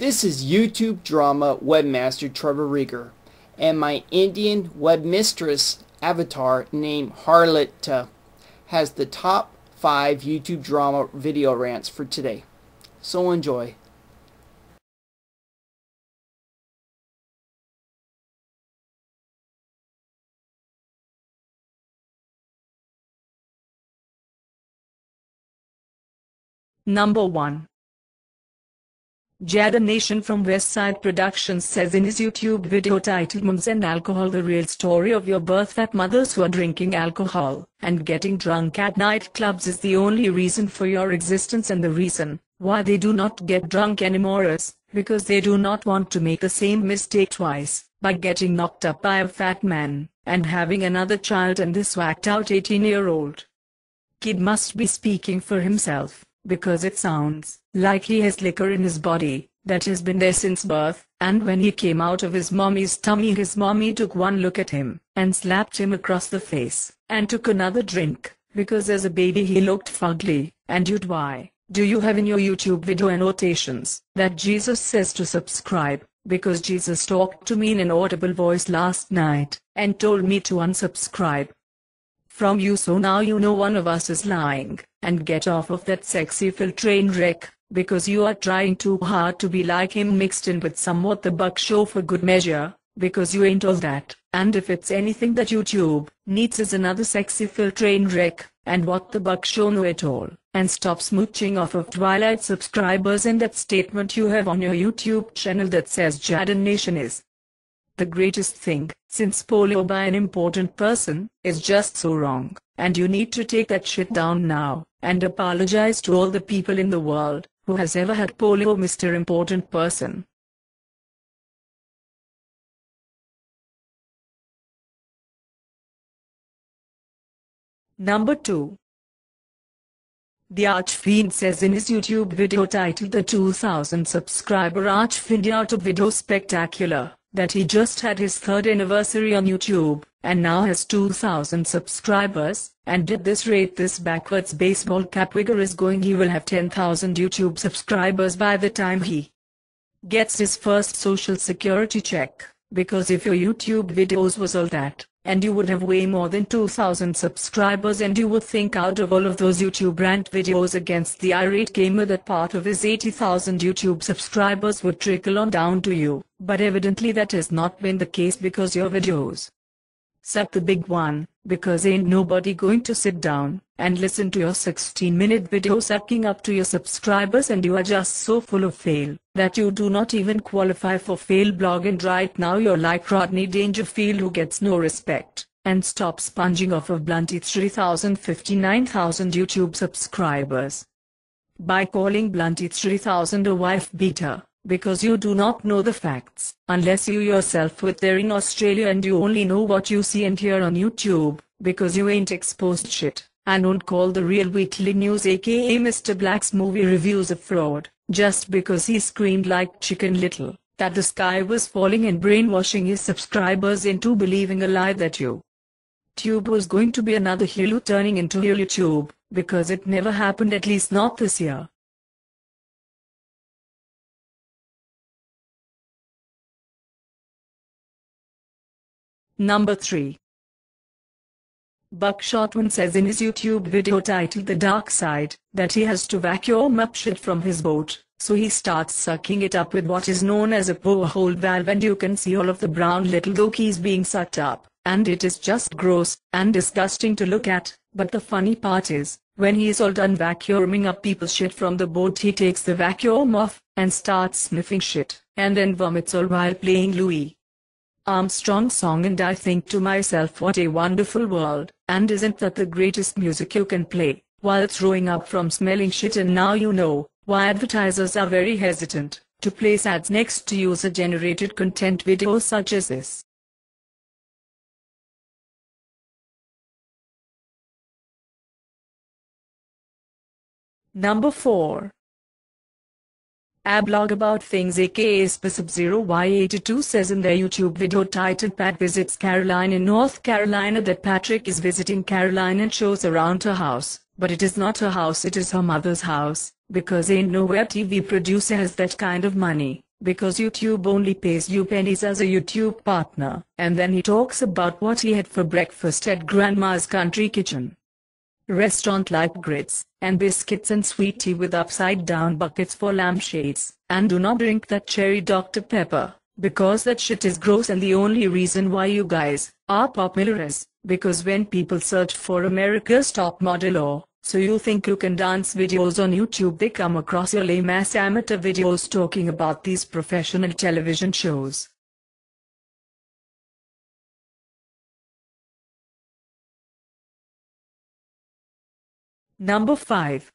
This is YouTube drama webmaster Trevor Rieger, and my Indian webmistress avatar named Harlot has the top 5 YouTube drama video rants for today. So enjoy. Number 1. JadenNation from Westside Productions says in his YouTube video titled Mums and Alcohol, the real story of your birth, that mothers who are drinking alcohol and getting drunk at nightclubs is the only reason for your existence, and the reason why they do not get drunk anymore is because they do not want to make the same mistake twice by getting knocked up by a fat man and having another child, and this whacked out 18-year-old kid must be speaking for himself, because it sounds like he has liquor in his body that has been there since birth, and when he came out of his mommy's tummy, his mommy took one look at him and slapped him across the face and took another drink, because as a baby he looked fugly. And you'd why do you have in your YouTube video annotations that Jesus says to subscribe, because Jesus talked to me in an audible voice last night and told me to unsubscribe from you, so now you know one of us is lying, and get off of that sexy Phil train wreck, because you are trying too hard to be like him, mixed in with somewhat the Buck show for good measure, because you ain't all that. And if it's anything that YouTube needs is another sexy Phil train wreck, and what the Buck show know it all, and stop smooching off of Twilight subscribers and that statement you have on your YouTube channel that says JadenNation is the greatest thing since polio by an important person is just so wrong, and you need to take that shit down now and apologize to all the people in the world who has ever had polio, Mr. Important Person. Number 2. TheArchFiend says in his YouTube video titled The 2000 Subscriber ArchFiend YouTube Video Spectacular that he just had his 3rd anniversary on YouTube, and now has 2000 subscribers, and did this rate this backwards baseball cap figure is going, he will have 10,000 YouTube subscribers by the time he gets his first social security check, because if your YouTube videos was all that, and you would have way more than 2000 subscribers, and you would think out of all of those YouTube rant videos against the irate gamer that part of his 80,000 YouTube subscribers would trickle on down to you, but evidently that has not been the case, because your videos suck the big one, because ain't nobody going to sit down and listen to your 16-minute video sucking up to your subscribers, and you are just so full of fail that you do not even qualify for fail blog, and right now you're like Rodney Dangerfield who gets no respect, and stop sponging off of Blunty 59,000 YouTube subscribers by calling Blunty 3000 a wife beater, because you do not know the facts, unless you yourself were there in Australia, and you only know what you see and hear on YouTube, because you ain't exposed shit, and don't call the real weekly news aka Mr. Black's movie reviews a fraud, just because he screamed like Chicken Little that the sky was falling and brainwashing his subscribers into believing a lie that YouTube was going to be another Hulu turning into YouTube, because it never happened, at least not this year. Number 3. BuckShotwon says in his YouTube video titled The Dark Side that he has to vacuum up shit from his boat, so he starts sucking it up with what is known as a blowhole valve, and you can see all of the brown little gookies being sucked up, and it is just gross and disgusting to look at. But the funny part is, when he is all done vacuuming up people's shit from the boat, he takes the vacuum off and starts sniffing shit, and then vomits all while playing Louis Armstrong's song, and I think to myself, what a wonderful world, and isn't that the greatest music you can play while throwing up from smelling shit? And now you know why advertisers are very hesitant to place ads next to user-generated content videos such as this. Number 4. ABlogAboutThings aka Spiceb0y82 says in their YouTube video titled Pat Visits Caroline in North Carolina that Patrick is visiting Caroline and shows around her house, but it is not her house, it is her mother's house, because ain't nowhere TV producer has that kind of money, because YouTube only pays you pennies as a YouTube partner. And then he talks about what he had for breakfast at Grandma's Country Kitchen. Restaurant like grits and biscuits and sweet tea with upside down buckets for lampshades. And do not drink that cherry Dr. Pepper, because that shit is gross, and the only reason why you guys are popular is because when people search for America's Top Model or so you think you can dance videos on YouTube, they come across your lame ass amateur videos talking about these professional television shows. Number 5.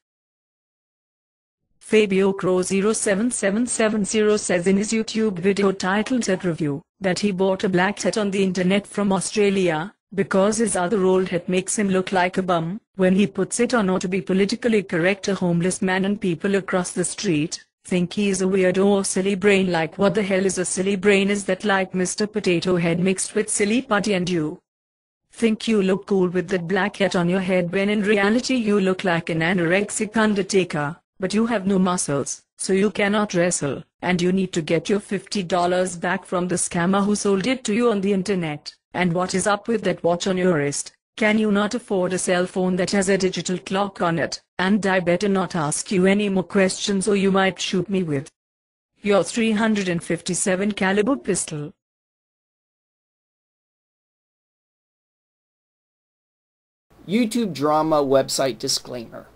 FabioCrow07770 says in his YouTube video titled Hat Review that he bought a black hat on the internet from Australia because his other old hat makes him look like a bum when he puts it on, or to be politically correct, a homeless man, and people across the street think he's a weirdo or silly brain. Like, what the hell is a silly brain? Is that like Mr. Potato Head mixed with silly putty, and you think you look cool with that black hat on your head when in reality you look like an anorexic undertaker, but you have no muscles, so you cannot wrestle, and you need to get your $50 back from the scammer who sold it to you on the internet. And what is up with that watch on your wrist? Can you not afford a cell phone that has a digital clock on it? And I better not ask you any more questions or you might shoot me with your 357 caliber pistol. YouTube drama website disclaimer.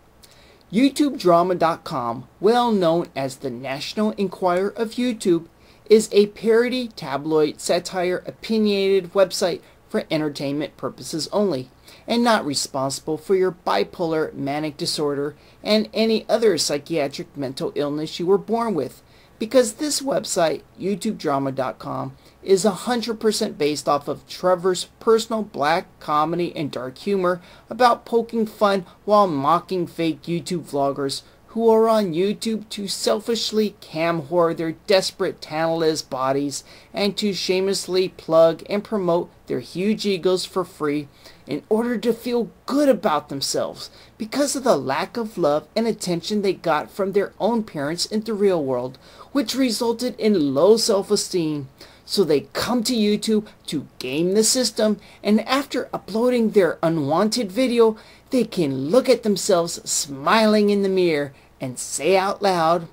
YouTubeDrama.com, well known as the National Enquirer of YouTube, is a parody, tabloid, satire, opinionated website for entertainment purposes only, and not responsible for your bipolar, manic disorder, and any other psychiatric mental illness you were born with, because this website, YouTubeDrama.com, is 100% based off of Trevor's personal black comedy and dark humor about poking fun while mocking fake YouTube vloggers who are on YouTube to selfishly cam whore their desperate talentless bodies and to shamelessly plug and promote their huge egos for free in order to feel good about themselves because of the lack of love and attention they got from their own parents in the real world, which resulted in low self-esteem. So they come to YouTube to game the system, and after uploading their unwanted video, they can look at themselves smiling in the mirror and say out loud,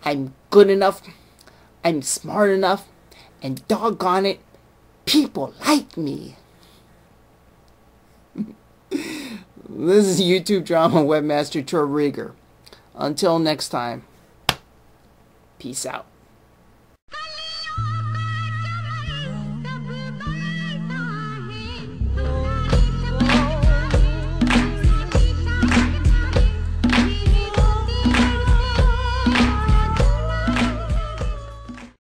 "I'm good enough, I'm smart enough, and doggone it, people like me." This is YouTube drama webmaster Trevor Rieger. Until next time, peace out.